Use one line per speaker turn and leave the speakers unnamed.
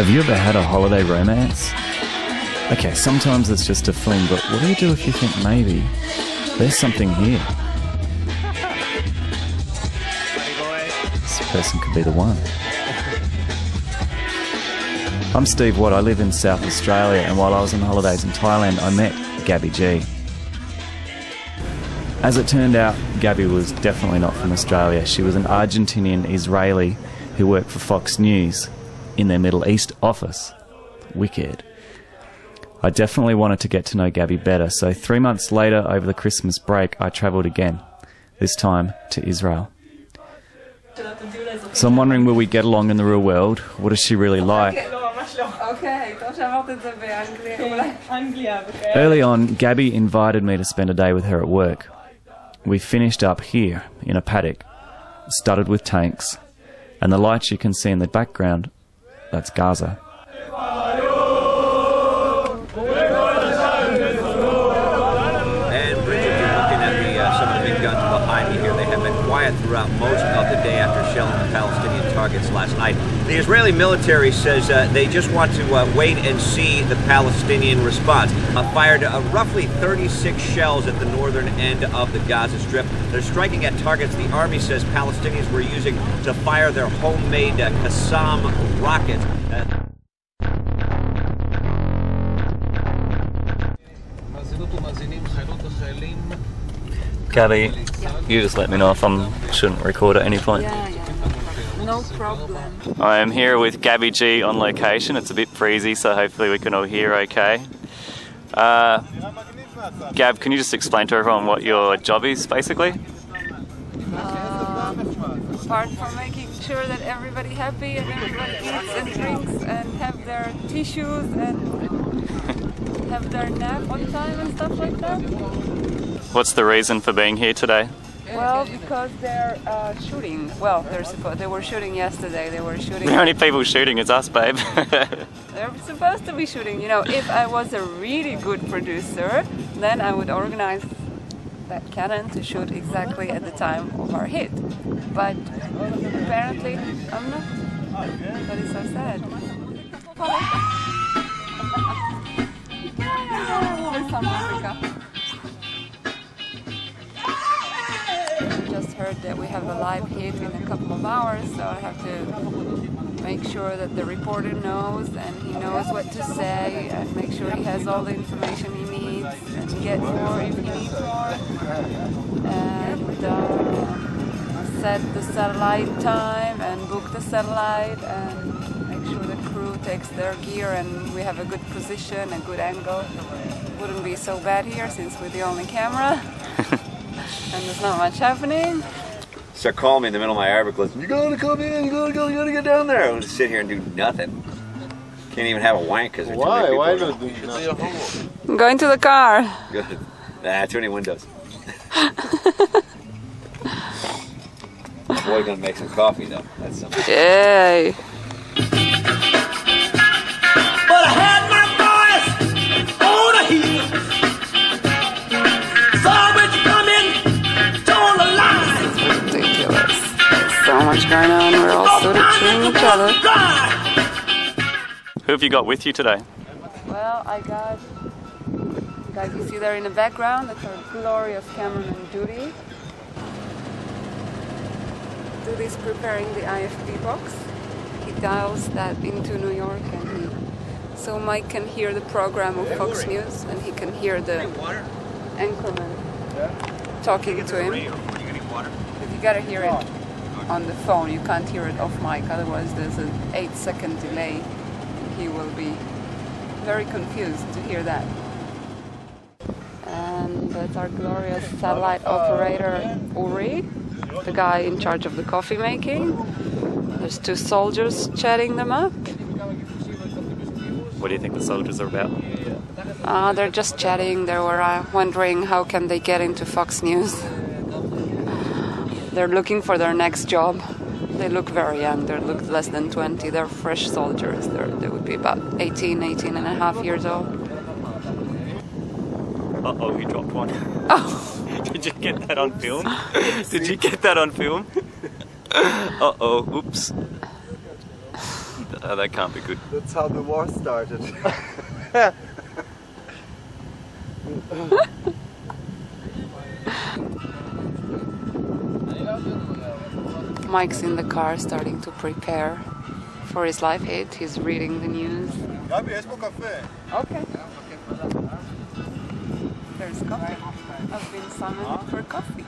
Have you ever had a holiday romance? Okay, sometimes it's just a fling, but what do you do if you think maybe there's something here? This person could be the one. I'm Steve Watt, I live in South Australia, and while I was on holidays in Thailand, I met Gaby G. As it turned out, Gaby was definitely not from Australia. She was an Argentinian Israeli who worked for Fox News in their Middle East office. Wicked. I definitely wanted to get to know Gaby better, so 3 months later, over the Christmas break, I travelled again, this time to Israel. So I'm wondering, will we get along in the real world? What is she really like? Early on, Gaby invited me to spend a day with her at work. We finished up here, in a paddock, studded with tanks, and the lights you can see in the background, that's Gaza.
Throughout most of the day after shelling the Palestinian targets last night. The Israeli military says they just want to wait and see the Palestinian response. Fired roughly 36 shells at the northern end of the Gaza Strip. They're striking at targets the army says Palestinians were using to fire their homemade Qassam rockets.
Gaby, you just let me know if I shouldn't record at any point.
Yeah. No problem.
I am here with Gaby G on location. It's a bit breezy, so hopefully we can all hear okay. Gab, can you just explain to everyone what your job is, basically?
Apart from making sure that everybody happy and everybody eats and drinks and have their tissues and have their nap on time and stuff like that.
What's the reason for being here today?
Well, because they're shooting. Well, they were shooting yesterday. They were shooting.
The only people shooting is us, babe.
They're supposed to be shooting. You know, if I was a really good producer, then I would organize that cannon to shoot exactly at the time of our hit. But apparently, I'm not. That is so sad. Just heard that we have a live hit in a couple of hours, so I have to make sure that the reporter knows and he knows what to say and make sure he has all the information he needs and get more if he needs more, and set the satellite time and book the satellite and make sure the crew takes their gear and we have a good position, a good angle. Wouldn't be so bad here since we're the only camera. And there's not much happening.
Start calling me in the middle of my Arabic lesson. You gotta come in, you gotta get down there. I'm gonna sit here and do nothing. Can't even have a wank because there's too many people. Why not do nothing?
I'm going to the car.
Good. Nah, too many windows. Boy, gonna make some coffee though. That's something.
Yay.
But I had my boys on a heel.
Ridiculous. There's so much going on. We're all sort of cheering each other.
Who have you got with you today?
Well, I got the guy you see there in the background. That's our glorious cameraman, Judy. Judy's preparing the IFP box. He dials that into New York, and so Mike can hear the program of Fox News, and he can hear the anchorman talking to him. You gotta hear it on the phone, you can't hear it off mic, otherwise there's an 8-second delay and he will be very confused to hear that. And that's our glorious satellite operator, Uri, the guy in charge of the coffee making. There's 2 soldiers chatting them up.
What do you think the soldiers are about?
They're just chatting. They were wondering how can they get into Fox News. They're looking for their next job. They look very young. They look less than 20. They're fresh soldiers. They would be about 18 and a half years old.
Uh-oh, he dropped one.
Oh.
Did you get that on film? Did you get that on film? Uh-oh, oops.
That can't be good.
That's how the war started.
Mike's in the car starting to prepare for his live hit. He's reading the news.
Gaby, laisse mon café.
Okay. There's coffee. I've been summoned for coffee.